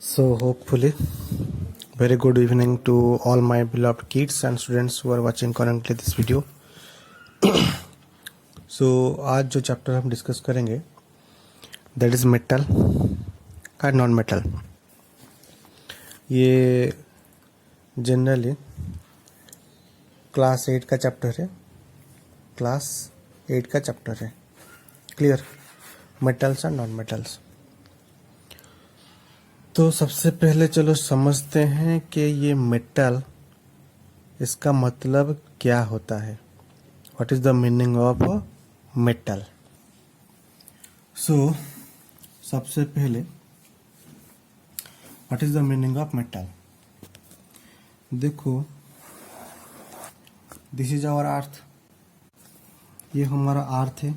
So, hopefully, very good evening to all my beloved kids and students who are watching currently this video. So, आज जो chapter हम discuss करेंगे that is metal का non metal. ये generally class 8 का chapter है. Class 8 का chapter है. Clear? Metals and non metals. तो सबसे पहले चलो समझते हैं कि ये मेटल, इसका मतलब क्या होता है. What is the meaning of metal. So सबसे पहले what is the meaning of metal. देखो, दिस इज आवर अर्थ. ये हमारा अर्थ है.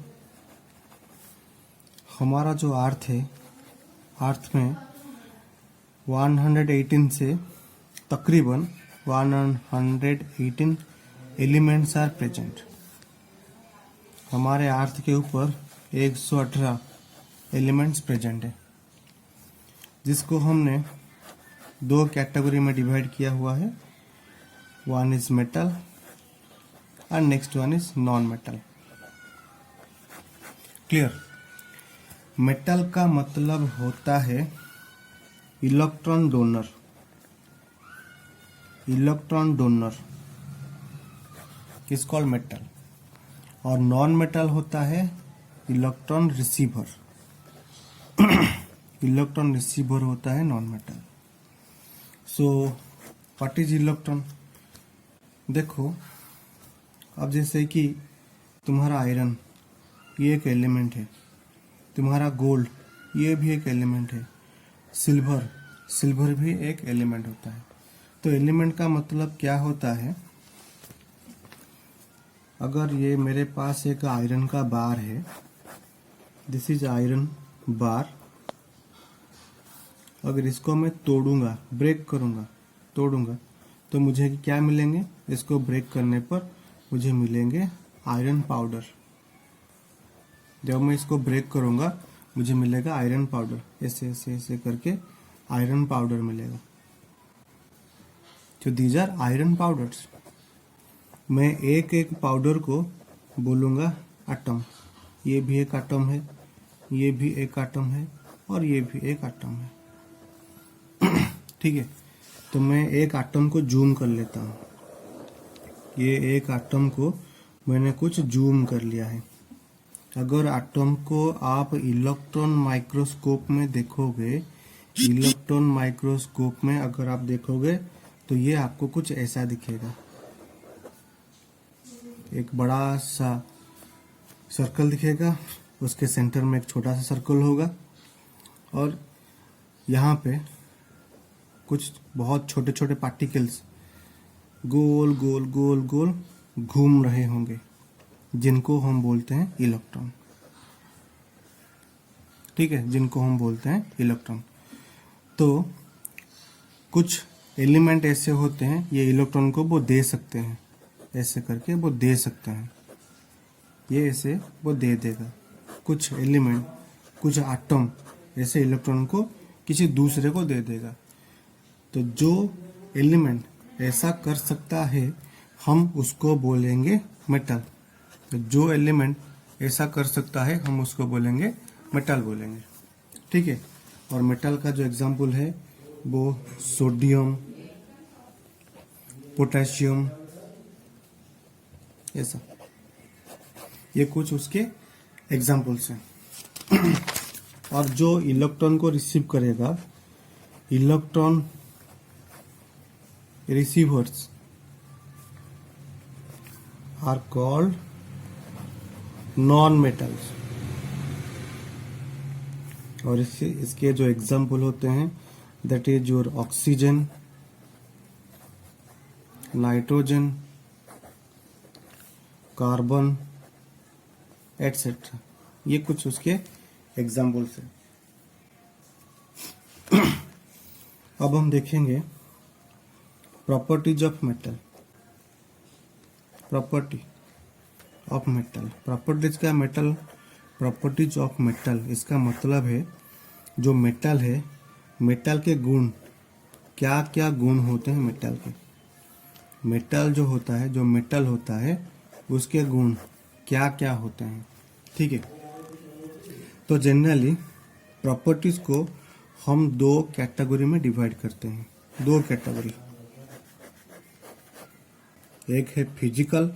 हमारा जो अर्थ है, अर्थ में 118 से तकरीबन 118 एलिमेंट्स आर प्रेजेंट. हमारे अर्थ के ऊपर 118 एलिमेंट्स प्रेजेंट है, जिसको हमने दो कैटेगरी में डिवाइड किया हुआ है. One is metal and next one is non metal. Clear? Metal का मतलब होता है electron donor. Electron donor is called metal. और नॉन मेटल होता है इलेक्ट्रॉन रिसीवर. इलेक्ट्रॉन रिसीवर होता है non metal. So what is electron. देखो, अब जैसे कि तुम्हारा आयरन, ये एक एलिमेंट है. तुम्हारा गोल्ड, ये भी एक एलिमेंट है. सिल्वर भी एक एलिमेंट होता है. तो एलिमेंट का मतलब क्या होता है. अगर ये मेरे पास एक आयरन का बार है, दिस इज आयरन बार. अगर इसको मैं तोड़ूंगा, ब्रेक करूंगा, तोड़ूंगा, तो मुझे क्या मिलेंगे. इसको ब्रेक करने पर मुझे मिलेंगे आयरन पाउडर. जब मैं इसको ब्रेक करूंगा मुझे मिलेगा आयरन पाउडर. ऐसे ऐसे ऐसे करके आयरन पाउडर मिलेगा. तो दीज आर आयरन पाउडर्स. मैं एक एक पाउडर को बोलूंगा एटम. ये भी एक एटम है, ये भी एक एटम है, और ये भी एक एटम है. ठीक है. तो मैं एक एटम को जूम कर लेता हूँ. ये एक एटम को मैंने कुछ जूम कर लिया है. अगर एटम को आप इलेक्ट्रॉन माइक्रोस्कोप में देखोगे, इलेक्ट्रॉन माइक्रोस्कोप में अगर आप देखोगे तो ये आपको कुछ ऐसा दिखेगा. एक बड़ा सा सर्कल दिखेगा, उसके सेंटर में एक छोटा सा सर्कल होगा, और यहाँ पे कुछ बहुत छोटे छोटे पार्टिकल्स गोल गोल गोल गोल घूम रहे होंगे, जिनको हम बोलते हैं इलेक्ट्रॉन. ठीक है, जिनको हम बोलते हैं इलेक्ट्रॉन. तो कुछ एलिमेंट ऐसे होते हैं, ये इलेक्ट्रॉन को वो दे सकते हैं. ऐसे करके वो दे सकते हैं. ये ऐसे वो दे देगा. कुछ एलिमेंट, कुछ एटम ऐसे इलेक्ट्रॉन को किसी दूसरे को दे देगा. तो जो एलिमेंट ऐसा कर सकता है, हम उसको बोलेंगे मेटल. तो जो एलिमेंट ऐसा कर सकता है, हम उसको बोलेंगे मेटल बोलेंगे. ठीक है. और मेटल का जो एग्जाम्पल है वो सोडियम, पोटेशियम, ऐसा, ये कुछ उसके एग्जाम्पल्स हैं. और जो इलेक्ट्रॉन को रिसीव करेगा, electron receivers are called non metals. और इसके जो एग्जाम्पल होते हैं, that is your oxygen, nitrogen, carbon, etcetera. ये कुछ उसके एग्जाम्पल्स हैं. अब हम देखेंगे properties of metal. Property of metal. Properties का मेटल, प्रॉपर्टीज ऑफ मेटल, इसका मतलब है जो मेटल है मेटल के गुण, क्या क्या गुण होते हैं मेटल के। मेटल जो होता है, जो मेटल होता है उसके गुण क्या क्या होते हैं, ठीक है। तो जनरली प्रॉपर्टीज को हम दो कैटेगरी में डिवाइड करते हैं, दो कैटेगरी। एक है फिजिकल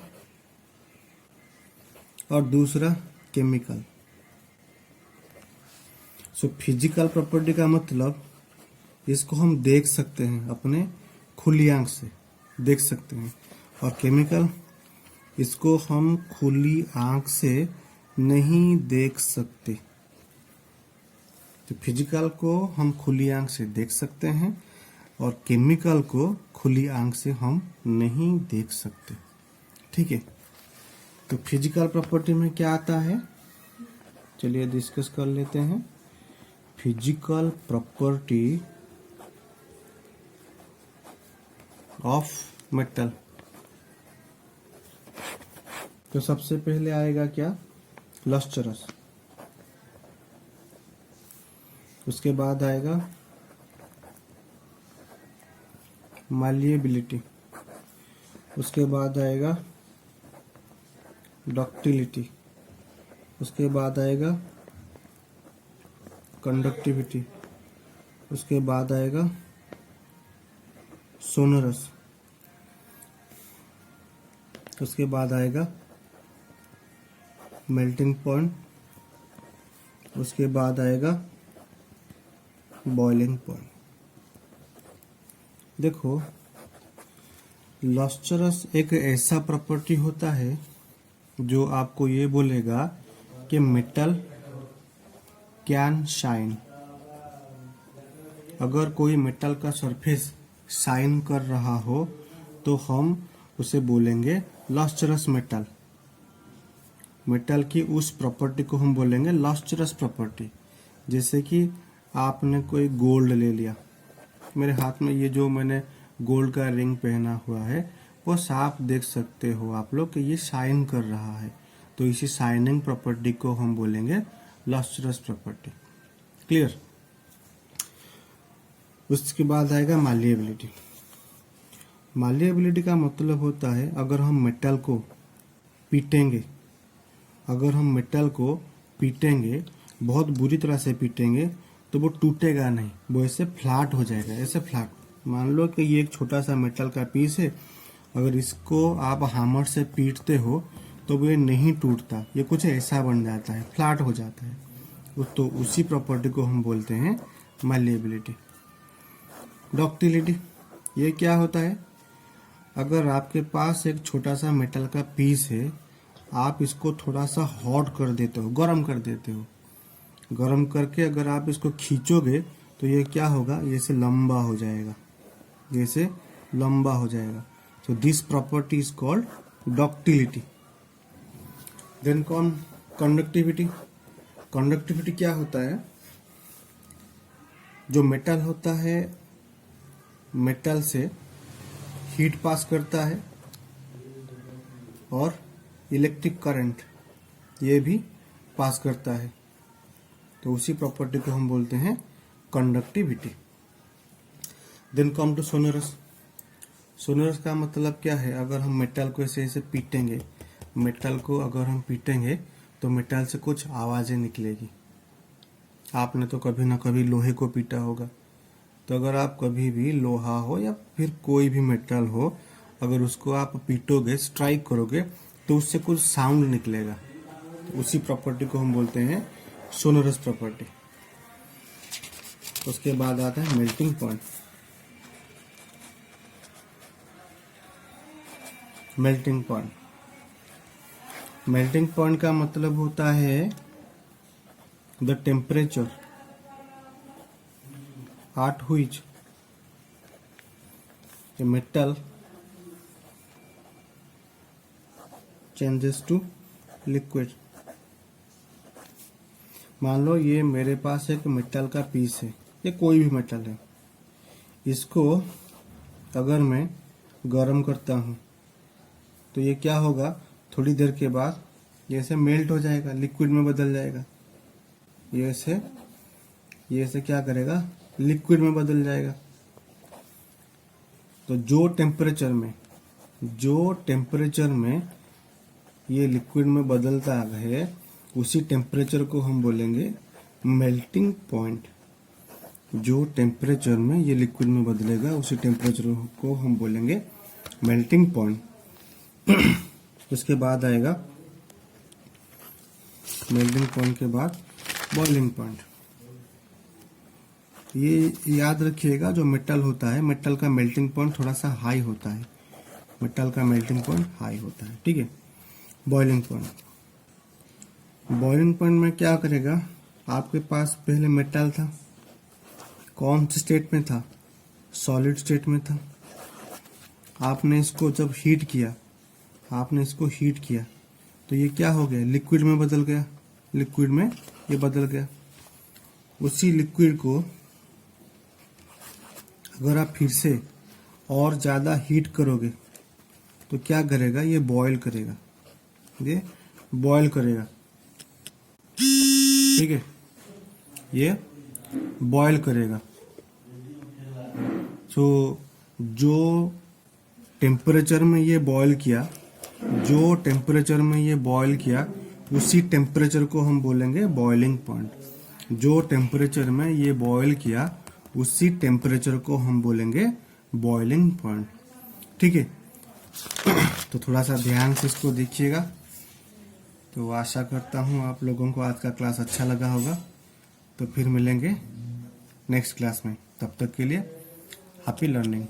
और दूसरा केमिकल। सो फिजिकल प्रॉपर्टी का मतलब इसको हम देख सकते हैं, अपने खुली आंख से देख सकते हैं। और केमिकल, इसको हम खुली आंख से नहीं देख सकते। तो फिजिकल को हम खुली आंख से देख सकते हैं और केमिकल को खुली आंख से हम नहीं देख सकते, ठीक है। तो फिजिकल प्रॉपर्टी में क्या आता है, चलिए डिस्कस कर लेते हैं। Physical property of metal. तो सबसे पहले आएगा क्या, लस्टरस। उसके बाद आएगा मालिएबिलिटी। उसके बाद आएगा डक्टिलिटी। उसके बाद आएगा कंडक्टिविटी। उसके बाद आएगा सोनरस। उसके बाद आएगा मेल्टिंग पॉइंट। उसके बाद आएगा बॉइलिंग पॉइंट। देखो, लस्टरस एक ऐसा प्रॉपर्टी होता है जो आपको ये बोलेगा कि मेटल कैन शाइन। अगर कोई मेटल का सरफेस शाइन कर रहा हो तो हम उसे बोलेंगे लस्टरस मेटल। मेटल की उस प्रॉपर्टी को हम बोलेंगे लस्टरस प्रॉपर्टी। जैसे कि आपने कोई गोल्ड ले लिया, मेरे हाथ में ये जो मैंने गोल्ड का रिंग पहना हुआ है, वो साफ देख सकते हो आप लोग कि ये शाइन कर रहा है। तो इसी शाइनिंग प्रॉपर्टी को हम बोलेंगे लस्टरस प्रॉपर्टी। क्लियर। उसके बाद आएगा मालिएबिलिटी। मालिएबिलिटी का मतलब होता है अगर हम मेटल को पीटेंगे, अगर हम मेटल को पीटेंगे, बहुत बुरी तरह से पीटेंगे, तो वो टूटेगा नहीं, वो ऐसे फ्लैट हो जाएगा, ऐसे फ्लैट। मान लो कि ये एक छोटा सा मेटल का पीस है, अगर इसको आप हैमर से पीटते हो तो वो नहीं टूटता, ये कुछ ऐसा बन जाता है, फ्लैट हो जाता है। तो उसी प्रॉपर्टी को हम बोलते हैं मालिएबिलिटी। डक्टिलिटी, ये क्या होता है, अगर आपके पास एक छोटा सा मेटल का पीस है, आप इसको थोड़ा सा हॉट कर देते हो, गर्म कर देते हो, गर्म करके अगर आप इसको खींचोगे तो ये क्या होगा, ये से लंबा हो जाएगा, जैसे लंबा हो जाएगा। So this property is called ductility. Then conductivity. Conductivity क्या होता है, जो मेटल होता है, मेटल से हीट पास करता है और इलेक्ट्रिक करंट ये भी पास करता है। तो उसी प्रॉपर्टी को हम बोलते हैं conductivity. Then come to sonorous. Sonorous का मतलब क्या है, अगर हम मेटल को ऐसे ऐसे पीटेंगे, मेटल को अगर हम पीटेंगे तो मेटल से कुछ आवाजें निकलेगी। आपने तो कभी ना कभी लोहे को पीटा होगा, तो अगर आप कभी भी लोहा हो या फिर कोई भी मेटल हो, अगर उसको आप पीटोगे, स्ट्राइक करोगे, तो उससे कुछ साउंड निकलेगा। उसी प्रॉपर्टी को हम बोलते हैं सोनरस प्रॉपर्टी। उसके बाद आता है melting point. Melting point, melting point का मतलब होता है the temperature at which a metal changes to liquid। मान लो ये मेरे पास एक मेटल का पीस है, ये कोई भी मेटल है, इसको अगर मैं गर्म करता हूँ तो ये क्या होगा, थोड़ी देर के बाद ये ऐसे मेल्ट हो जाएगा, लिक्विड में बदल जाएगा। ये ऐसे क्या करेगा, लिक्विड में बदल जाएगा। तो जो टेम्परेचर में ये लिक्विड में बदलता है उसी टेम्परेचर को हम बोलेंगे मेल्टिंग पॉइंट। जो टेम्परेचर में ये लिक्विड में बदलेगा उसी टेम्परेचर को हम बोलेंगे मेल्टिंग पॉइंट। उसके बाद आएगा मेल्टिंग पॉइंट के बाद बॉइलिंग पॉइंट। ये याद रखिएगा, जो मेटल होता है, मेटल का मेल्टिंग पॉइंट थोड़ा सा हाई होता है, मेटल का मेल्टिंग पॉइंट हाई होता है, ठीक है। बॉइलिंग पॉइंट में क्या करेगा, आपके पास पहले मेटल था, कौन से स्टेट में था, सॉलिड स्टेट में था। आपने इसको जब हीट किया तो ये क्या हो गया, लिक्विड में बदल गया, लिक्विड में ये बदल गया। उसी लिक्विड को अगर आप फिर से और ज्यादा हीट करोगे तो क्या करेगा, ये बॉयल करेगा, ठीक है, ये बॉयल करेगा। तो जो टेम्परेचर में ये बॉयल किया, उसी टेम्परेचर को हम बोलेंगे बॉइलिंग पॉइंट। जो टेम्परेचर में ये बॉयल किया उसी टेम्परेचर को हम बोलेंगे बॉइलिंग पॉइंट, ठीक है। तो थोड़ा सा ध्यान से इसको देखिएगा। तो आशा करता हूँ आप लोगों को आज का क्लास अच्छा लगा होगा। तो फिर मिलेंगे नेक्स्ट क्लास में, तब तक के लिए हैप्पी लर्निंग।